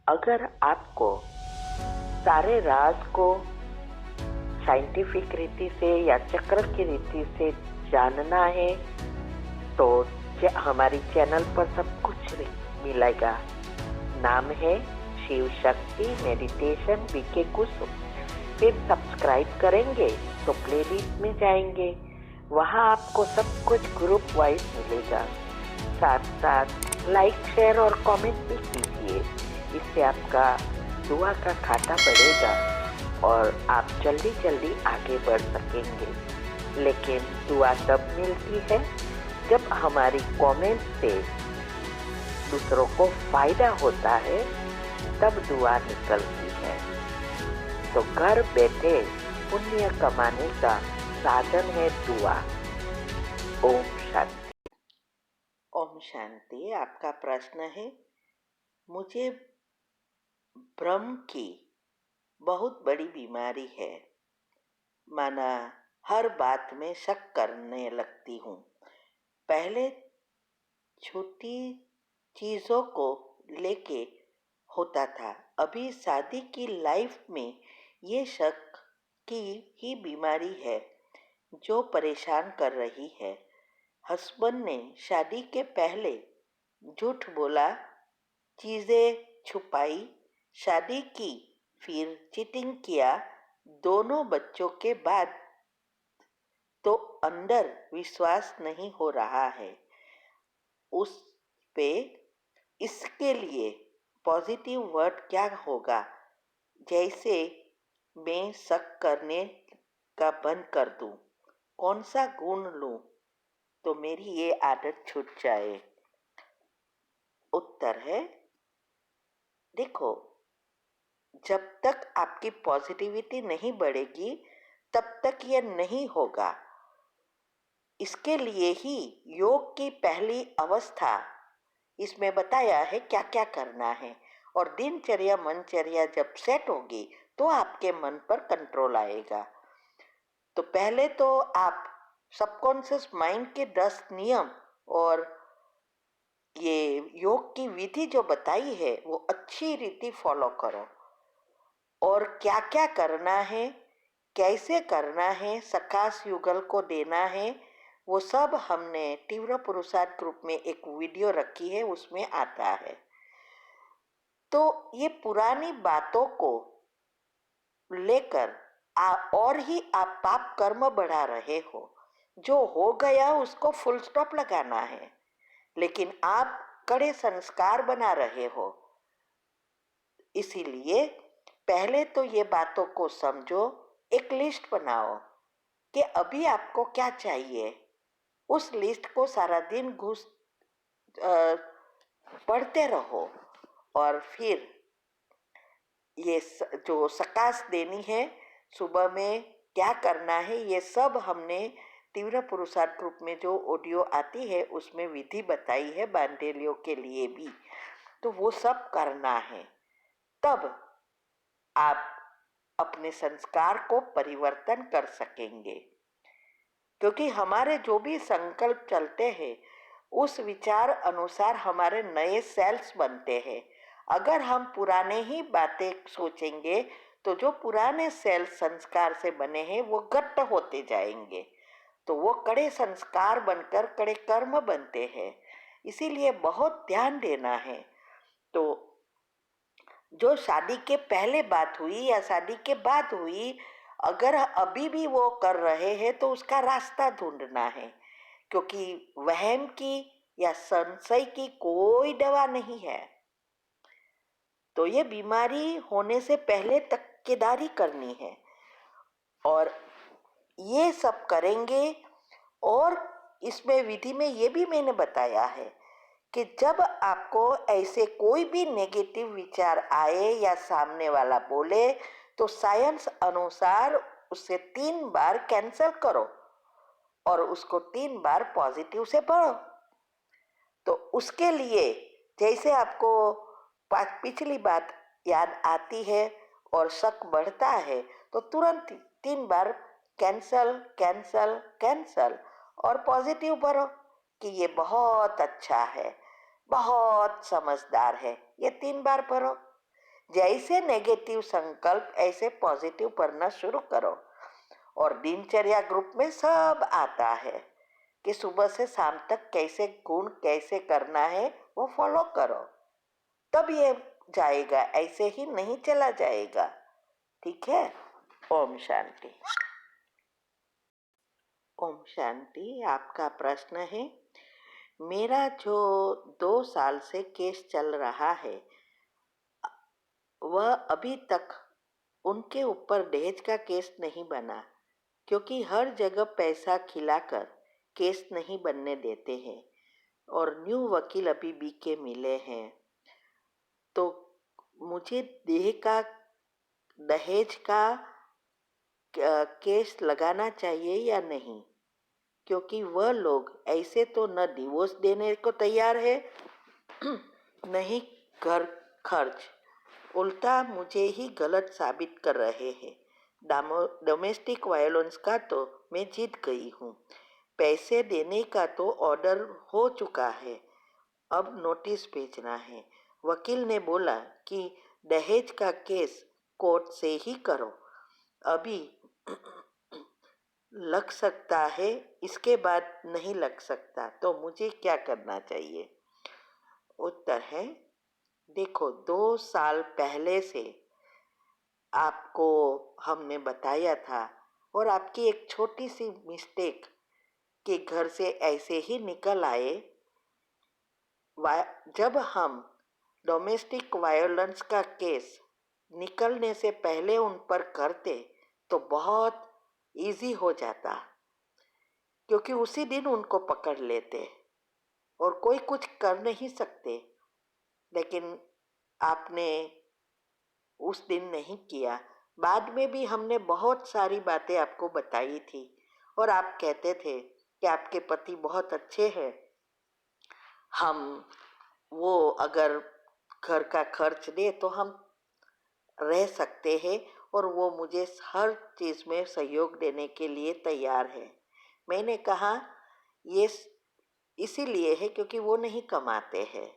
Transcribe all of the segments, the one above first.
अगर आपको सारे राज को साइंटिफिक रीति से या चक्र की रीति से जानना है तो हमारी चैनल पर सब कुछ मिलेगा। नाम है शिव शक्ति मेडिटेशन बीके कुसुम। फिर सब्सक्राइब करेंगे तो प्लेलिस्ट में जाएंगे, वहाँ आपको सब कुछ ग्रुप वाइज मिलेगा। साथ साथ लाइक शेयर और कमेंट भी कीजिए, इससे आपका दुआ का खाता बढ़ेगा और आप जल्दी जल्दी आगे बढ़ सकेंगे। लेकिन दुआ तब मिलती है जब हमारी कमेंट से दूसरों को फायदा होता है, तब दुआ निकलती है। तो घर बैठे पुण्य कमाने का साधन है दुआ। ओम शांति। ओम शांति। आपका प्रश्न है, मुझे भ्रम की बहुत बड़ी बीमारी है, माना हर बात में शक करने लगती हूँ। पहले छोटी चीज़ों को लेके होता था, अभी शादी की लाइफ में ये शक की ही बीमारी है जो परेशान कर रही है। हस्बैंड ने शादी के पहले झूठ बोला, चीज़ें छुपाई, शादी की, फिर चीटिंग किया, दोनों बच्चों के बाद तो अंदर विश्वास नहीं हो रहा है उस पे। इसके लिए पॉजिटिव वर्ड क्या होगा? जैसे मैं शक करने का बंद कर दूं, कौन सा गुण लूं तो मेरी ये आदत छूट जाए? उत्तर है, देखो, जब तक आपकी पॉजिटिविटी नहीं बढ़ेगी तब तक ये नहीं होगा। इसके लिए ही योग की पहली अवस्था इसमें बताया है क्या क्या करना है, और दिनचर्या मनचर्या जब सेट होगी तो आपके मन पर कंट्रोल आएगा। तो पहले तो आप सबकॉन्शियस माइंड के 10 नियम और ये योग की विधि जो बताई है वो अच्छी रीति फॉलो करो। और क्या क्या करना है, कैसे करना है, सकाश युगल को देना है, वो सब हमने तीव्र पुरुषार्थ ग्रुप में एक वीडियो रखी है, उसमें आता है। तो ये पुरानी बातों को लेकर और ही आप पाप कर्म बढ़ा रहे हो। जो हो गया उसको फुल स्टॉप लगाना है, लेकिन आप कड़े संस्कार बना रहे हो। इसीलिए पहले तो ये बातों को समझो, एक लिस्ट बनाओ कि अभी आपको क्या चाहिए। उस लिस्ट को सारा दिन पढ़ते रहो, और फिर ये जो सकाश देनी है, सुबह में क्या करना है, ये सब हमने तीव्र पुरुषार्थ ग्रुप में जो ऑडियो आती है उसमें विधि बताई है, बांधेलियों के लिए भी। तो वो सब करना है, तब आप अपने संस्कार को परिवर्तन कर सकेंगे। क्योंकि हमारे जो भी संकल्प चलते हैं उस विचार अनुसार हमारे नए सेल्स बनते हैं। अगर हम पुराने ही बातें सोचेंगे तो जो पुराने सेल्स संस्कार से बने हैं वो घट्ट होते जाएंगे, तो वो कड़े संस्कार बनकर कड़े कर्म बनते हैं। इसीलिए बहुत ध्यान देना है। तो जो शादी के पहले बात हुई या शादी के बाद हुई, अगर अभी भी वो कर रहे हैं तो उसका रास्ता ढूंढना है, क्योंकि वहम की या संशय की कोई दवा नहीं है। तो ये बीमारी होने से पहले तक्केदारी करनी है, और ये सब करेंगे। और इसमें विधि में ये भी मैंने बताया है कि जब आपको ऐसे कोई भी नेगेटिव विचार आए या सामने वाला बोले तो साइंस अनुसार उसे 3 बार कैंसल करो और उसको 3 बार पॉजिटिव से पढ़ो। तो उसके लिए जैसे आपको पिछली बात याद आती है और शक बढ़ता है, तो तुरंत 3 बार कैंसल कैंसल कैंसल और पॉजिटिव भरो कि ये बहुत अच्छा है, बहुत समझदार है, ये 3 बार भरो। जैसे नेगेटिव संकल्प ऐसे पॉजिटिव पढ़ना शुरू करो। और दिनचर्या ग्रुप में सब आता है कि सुबह से शाम तक कैसे गुण कैसे करना है वो फॉलो करो, तब ये जाएगा, ऐसे ही नहीं चला जाएगा। ठीक है। ओम शांति। ओम शांति। आपका प्रश्न है, मेरा जो 2 साल से केस चल रहा है वह अभी तक उनके ऊपर दहेज का केस नहीं बना, क्योंकि हर जगह पैसा खिलाकर केस नहीं बनने देते हैं और न्यू वकील अभी बीके मिले हैं। तो मुझे दहेज का केस लगाना चाहिए या नहीं, क्योंकि वह लोग ऐसे तो न डिवोर्स देने को तैयार है नहीं घर खर्च, उल्टा मुझे ही गलत साबित कर रहे हैं। डोमेस्टिक वायलेंस का तो मैं जीत गई हूँ, पैसे देने का तो ऑर्डर हो चुका है, अब नोटिस भेजना है। वकील ने बोला कि दहेज का केस कोर्ट से ही करो, अभी लग सकता है, इसके बाद नहीं लग सकता, तो मुझे क्या करना चाहिए? उत्तर है, देखो 2 साल पहले से आपको हमने बताया था और आपकी एक छोटी सी मिस्टेक के घर से ऐसे ही निकल आए। जब हम डोमेस्टिक वायलेंस का केस निकलने से पहले उन पर करते तो बहुत इजी हो जाता, क्योंकि उसी दिन उनको पकड़ लेते और कोई कुछ कर नहीं सकते। लेकिन आपने उस दिन नहीं किया। बाद में भी हमने बहुत सारी बातें आपको बताई थी और आप कहते थे कि आपके पति बहुत अच्छे हैं, हम वो अगर घर का खर्च दे तो हम रह सकते हैं और वो मुझे हर चीज़ में सहयोग देने के लिए तैयार है। मैंने कहा ये इसीलिए है क्योंकि वो नहीं कमाते हैं,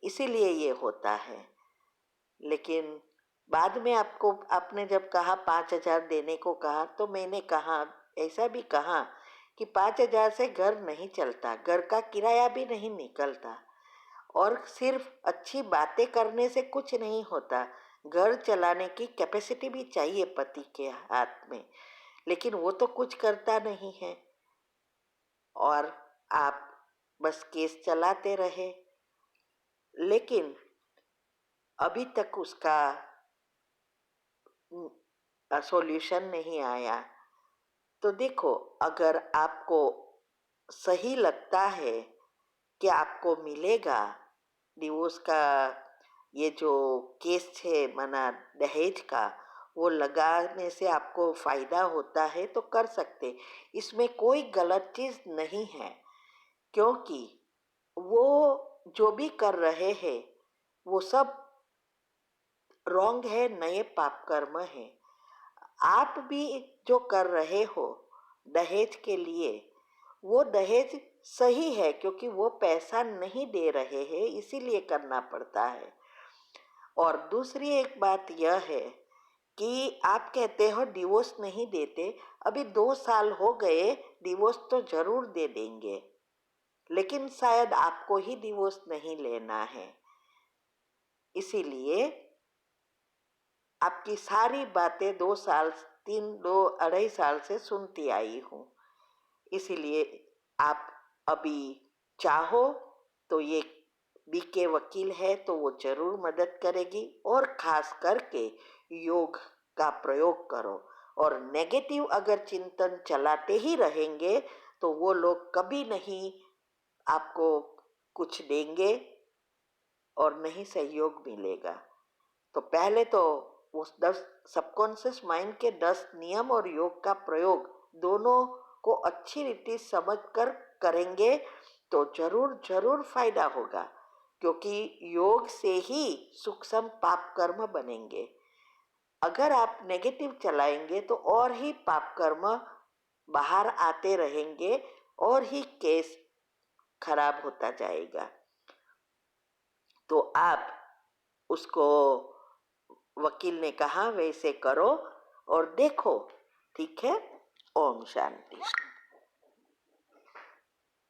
इसीलिए ये होता है। लेकिन बाद में आपने जब कहा 5,000 देने को कहा, तो मैंने कहा, ऐसा भी कहा कि 5,000 से घर नहीं चलता, घर का किराया भी नहीं निकलता और सिर्फ अच्छी बातें करने से कुछ नहीं होता, घर चलाने की कैपेसिटी भी चाहिए पति के हाथ में, लेकिन वो तो कुछ करता नहीं है और आप बस केस चलाते रहे। लेकिन अभी तक उसका सॉल्यूशन नहीं आया। तो देखो, अगर आपको सही लगता है कि आपको मिलेगा डिवोर्स का, ये जो केस है मना दहेज का, वो लगाने से आपको फ़ायदा होता है तो कर सकते, इसमें कोई गलत चीज़ नहीं है, क्योंकि वो जो भी कर रहे हैं वो सब रॉन्ग है, नए पाप कर्म है। आप भी जो कर रहे हो दहेज के लिए, वो दहेज सही है क्योंकि वो पैसा नहीं दे रहे हैं, इसीलिए करना पड़ता है। और दूसरी एक बात यह है कि आप कहते हो डिवोर्स नहीं देते, अभी 2 साल हो गए, डिवोर्स तो जरूर दे देंगे, लेकिन शायद आपको ही डिवोर्स नहीं लेना है। इसीलिए आपकी सारी बातें 2 साल, 2-2.5 साल से सुनती आई हूँ। इसीलिए आप अभी चाहो तो ये बीके वकील है तो वो जरूर मदद करेगी, और खास करके योग का प्रयोग करो। और नेगेटिव अगर चिंतन चलाते ही रहेंगे तो वो लोग कभी नहीं आपको कुछ देंगे और नहीं सहयोग मिलेगा। तो पहले तो उस 10 सबकॉन्शियस माइंड के 10 नियम और योग का प्रयोग दोनों को अच्छी रीति समझकर करेंगे तो जरूर जरूर फायदा होगा, क्योंकि योग से ही सूक्ष्म पाप कर्म बनेंगे। अगर आप नेगेटिव चलाएंगे तो और ही पाप कर्म बाहर आते रहेंगे और ही केस खराब होता जाएगा। तो आप उसको वकील ने कहा वैसे करो और देखो, ठीक है। ओम शांति।